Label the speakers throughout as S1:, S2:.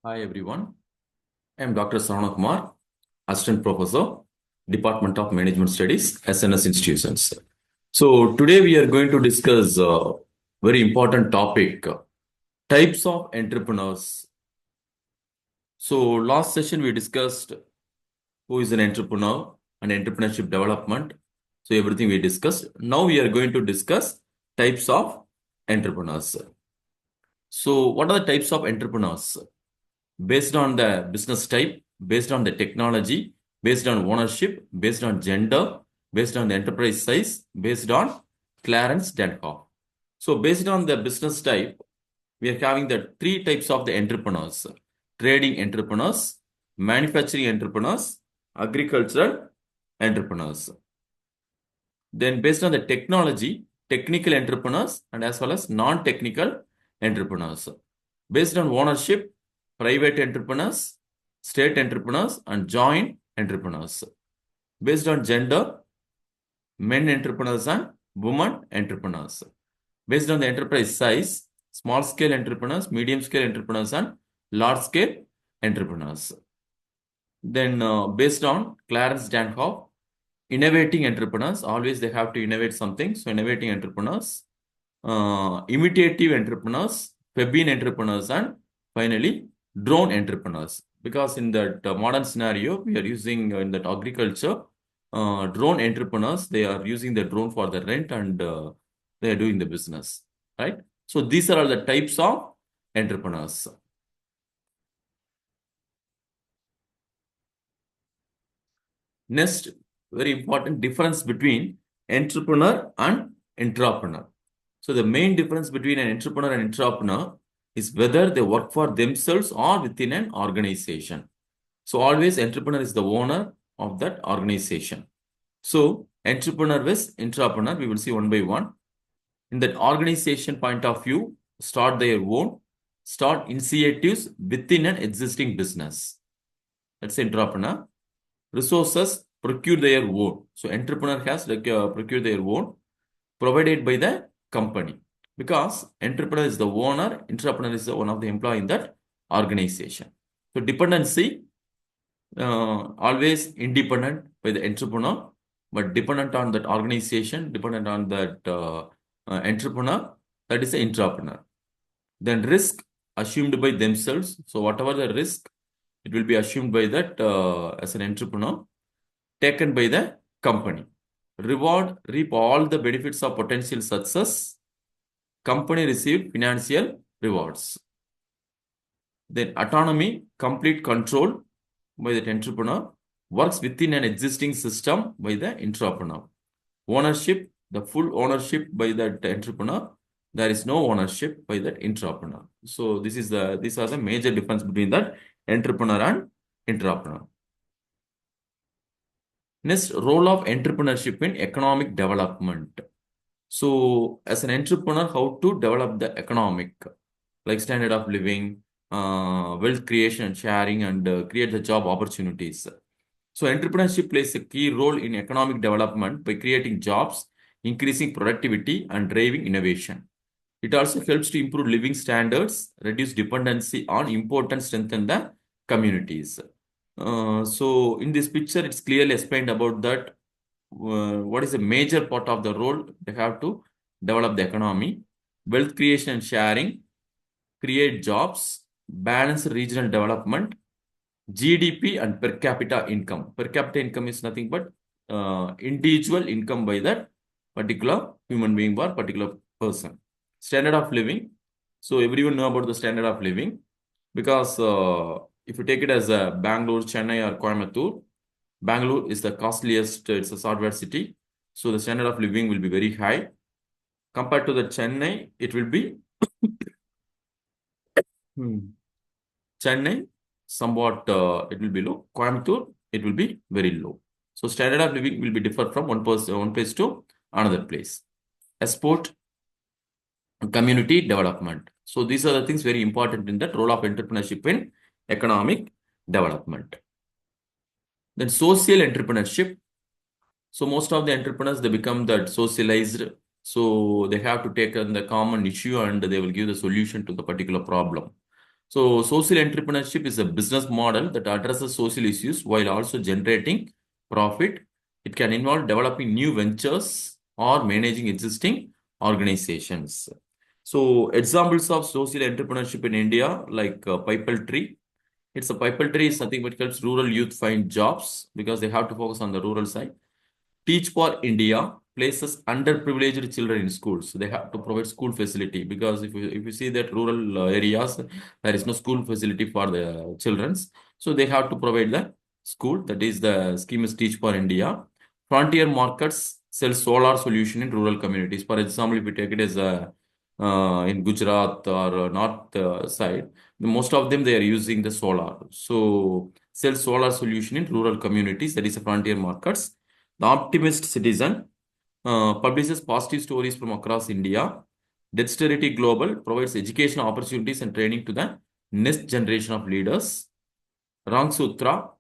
S1: Hi everyone. I am Dr. Sarana Kumar, Assistant Professor, Department of Management Studies, SNS Institutions. So today we are going to discuss a very important topic, types of entrepreneurs. So last session we discussed who is an entrepreneur and entrepreneurship development. So everything we discussed. Now we are going to discuss types of entrepreneurs. So what are the types of entrepreneurs? Based on the business type, based on the technology, based on ownership, based on gender, based on the enterprise size, based on Clarence Danhoff. So based on the business type, we are having the three types of the entrepreneurs: trading entrepreneurs, manufacturing entrepreneurs, agricultural entrepreneurs. Then based on the technology, technical entrepreneurs and as well as non-technical entrepreneurs. Based on ownership, private entrepreneurs, state entrepreneurs, and joint entrepreneurs. Based on gender, men entrepreneurs and women entrepreneurs. Based on the enterprise size, small scale entrepreneurs, medium scale entrepreneurs, and large scale entrepreneurs. Then based on Clarence Danhoff, innovating entrepreneurs, always they have to innovate something. So innovating entrepreneurs, imitative entrepreneurs, Fabian entrepreneurs, and finally drone entrepreneurs. Because in that modern scenario, we are using in that agriculture, drone entrepreneurs, they are using the drone for the rent and they are doing the business, right? So these are all the types of entrepreneurs. Next, very important difference between entrepreneur and intrapreneur. So the main difference between an entrepreneur and intrapreneur is whether they work for themselves or within an organization. So always entrepreneur is the owner of that organization. So entrepreneur with intrapreneur, we will see one by one. In that organization point of view, start their own, start initiatives within an existing business. That's entrepreneur. Resources, procure their own. So entrepreneur has procure their own provided by the company, because entrepreneur is the owner, entrepreneur is one of the employee in that organization. So dependency, always independent by the entrepreneur, but dependent on that organization, dependent on that entrepreneur, that is the intrapreneur. Then risk assumed by themselves. So whatever the risk, it will be assumed by that as an entrepreneur, taken by the company. Reward, reap all the benefits of potential success. Company receive financial rewards. Then autonomy, complete control by the entrepreneur, works within an existing system by the entrepreneur. Ownership, the full ownership by that entrepreneur. There is no ownership by that entrepreneur. So these are the major difference between that entrepreneur and entrepreneur. Next, role of entrepreneurship in economic development. So, as an entrepreneur, how to develop the economic, like standard of living, wealth creation and sharing, and create the job opportunities. So, entrepreneurship plays a key role in economic development by creating jobs, increasing productivity, and driving innovation. It also helps to improve living standards, reduce dependency on import, and strengthen the communities. So, in this picture, it's clearly explained about that what is a major part of the role they have to develop the economy, wealth creation and sharing, create jobs, balance regional development, GDP and per capita income. Per capita income is nothing but individual income by that particular human being or particular person. Standard of living. So everyone know about the standard of living, because if you take it as a Bangalore, Chennai, or Coimbatore, Bangalore is the costliest, it's a software city. So the standard of living will be very high. Compared to the Chennai, it will be Chennai, somewhat it will be low. Coimbatore, it will be very low. So standard of living will be different from one place to another place. Export, community development. So these are the things very important in that role of entrepreneurship in economic development. Then social entrepreneurship. So most of the entrepreneurs, they become that socialized. So they have to take on the common issue and they will give the solution to the particular problem. So social entrepreneurship is a business model that addresses social issues while also generating profit. It can involve developing new ventures or managing existing organizations. So examples of social entrepreneurship in India, like Pipal Tree. It's a Pipal Tree is something which helps rural youth find jobs because they have to focus on the rural side. Teach for India places underprivileged children in schools. So they have to provide school facility because if you see that rural areas, there is no school facility for the childrens. So they have to provide the school. That is the scheme is Teach for India. Frontier markets sell solar solution in rural communities. For example, if we take it as a in Gujarat or north side, most of them they are using the solar. So sell solar solution in rural communities. That is a frontier markets. The Optimist Citizen publishes positive stories from across India. Dexterity Global provides educational opportunities and training to the next generation of leaders. Rang Sutra.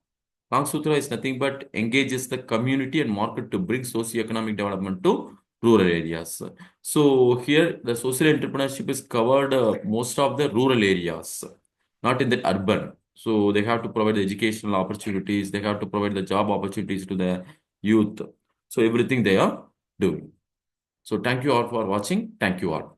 S1: Rang Sutra is nothing but engages the community and market to bring socio-economic development to rural areas. So here the social entrepreneurship is covered most of the rural areas, not in the urban. So they have to provide the educational opportunities, they have to provide the job opportunities to the youth. So everything they are doing. So thank you all for watching. Thank you all.